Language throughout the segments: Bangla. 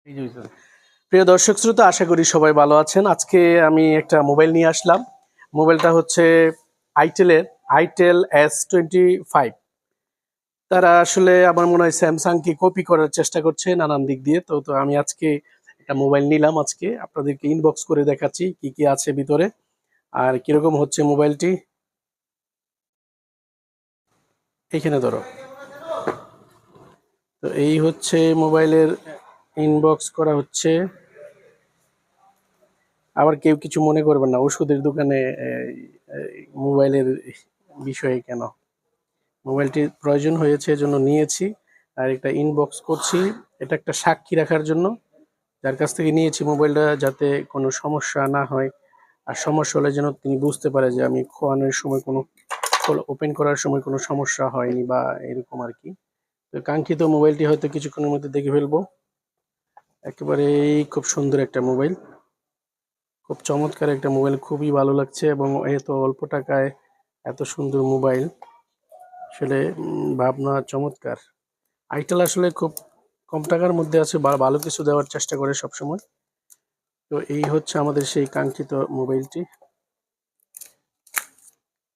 এই যে হইছে। প্রিয় দর্শক শ্রোতা, আশা করি সবাই ভালো আছেন। আজকে আমি একটা মোবাইল নিয়ে আসলাম। মোবাইলটা হচ্ছে আইটেলের আইটেল S25। তারা আসলে আমার মনে হয় স্যামসাংকে কপি করার চেষ্টা করছে নানান দিক দিয়ে। তো আমি আজকে একটা মোবাইল নিলাম, আজকে আপনাদেরকে ইনবক্স করে দেখাচ্ছি কি কি আছে ভিতরে আর কিরকম হচ্ছে মোবাইলটি। এইখানে ধরো। তো এই হচ্ছে মোবাইলের ইনবক্স করা হচ্ছে। আবার কেউ কিছু মনে করবেন না, ওষুধের দোকানে মোবাইলের বিষয়ে কেন। মোবাইলটির প্রয়োজন হয়েছে এজন্য নিয়েছি, আর একটা ইনবক্স করছি। এটা একটা সাক্ষী রাখার জন্য, যার কাছ থেকে নিয়েছি মোবাইলটা, যাতে কোনো সমস্যা না হয়। আর সমস্যা হলে যেন তিনি বুঝতে পারে যে আমি খোয়ানোর সময় কোনো, ওপেন করার সময় কোনো সমস্যা হয়নি বা এরকম আর কি। তো কাঙ্ক্ষিত মোবাইলটি হয়তো কিছুক্ষণের মধ্যে দেখে ফেলবো। একেবারেই খুব সুন্দর একটা মোবাইল, খুব চমৎকার একটা মোবাইল, খুবই ভালো লাগছে। এবং এত অল্প টাকায় এত সুন্দর মোবাইল, আসলে ভাবনা চমৎকার। আইটেল আসলে খুব কম টাকার মধ্যে আছে, ভালো কিছু দেওয়ার চেষ্টা করে সবসময়। তো এই হচ্ছে আমাদের সেই কাঙ্ক্ষিত মোবাইলটি।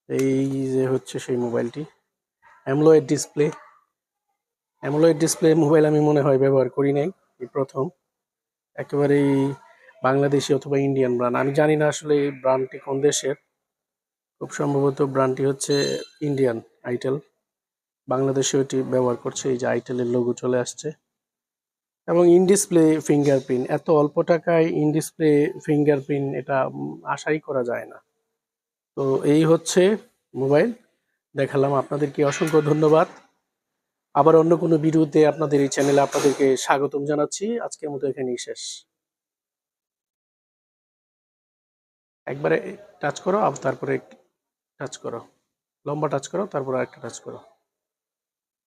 এই যে হচ্ছে সেই মোবাইলটি, AMOLED display. AMOLED display mobile আমি মনে হয় ব্যবহার করি নাই, এই প্রথম। একেবারেই বাংলাদেশি অথবা ইন্ডিয়ান ব্র্যান্ড, আমি জানি না আসলে এই ব্র্যান্ডটি কোন দেশের। খুব সম্ভবত ব্র্যান্ডটি হচ্ছে ইন্ডিয়ান আইটেল। বাংলাদেশে এটি ব্যবহার করছে, এই যে আইটেলের লোগো চলে আসছে। এবং ইন ডিসপ্লে ফিঙ্গারপ্রিন্ট, এত অল্প টাকায় ইন ডিসপ্লে ফিঙ্গারপ্রিন্ট, এটা আশাই করা যায় না। তো এই হচ্ছে মোবাইল, দেখালাম আপনাদেরকে। অসংখ্য ধন্যবাদ। আবার অন্য কোনো ভিডিওতে আপনাদের এই চ্যানেলে আপনাদেরকে স্বাগতম জানাচ্ছি। আজকের মতো এখানেই শেষ। একবারে টাচ করো, আর তারপরে টাচ করো, লম্বা টাচ করো, তারপরে আরেকটা টাচ করো।